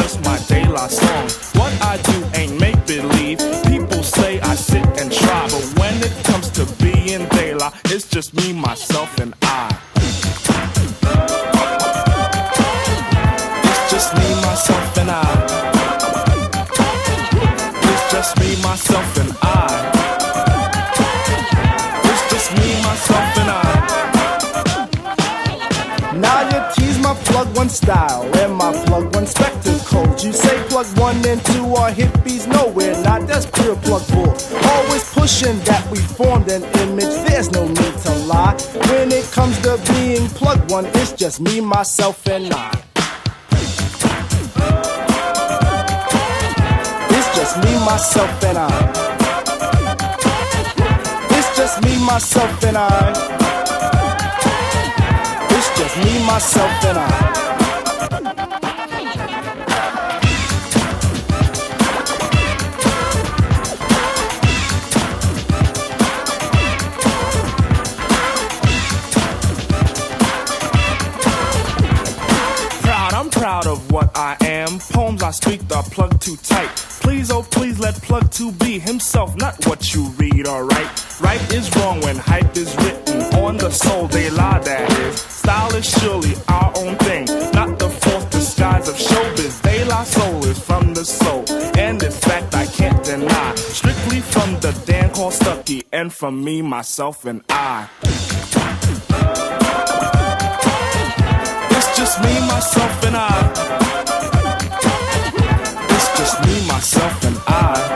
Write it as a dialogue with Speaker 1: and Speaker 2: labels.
Speaker 1: just my De La song. What I do ain't make-believe. People say I sit and try, but when it comes to being De La, it's just me, myself, and I. It's just me, myself, and I. It's just me, myself, and I. It's just me, myself, and I.
Speaker 2: Now you tease my plug one style and my plug one spectacles. You say plug 1 and 2 are hippies, nowhere not, that's pure plug bull. Always pushing that we formed an image, there's no need to lie. When it comes to being plug one, it's just me, myself, and I. It's just me, myself, and I. It's just me, myself, and I. It's just me, myself, and I.
Speaker 1: I'm proud of what I am. Poems I speak are plugged too tight. Please, oh please, let plug 2 be himself, not what you read, alright? Right is wrong when hype is written on the soul, they lie, that is. Style is surely our own thing, not the false disguise of showbiz. De La soul is from the soul, and in fact I can't deny. Strictly from the Dan called Stucky, and from me, myself, and I. It's just me, myself, and I. It's just me, myself, and I.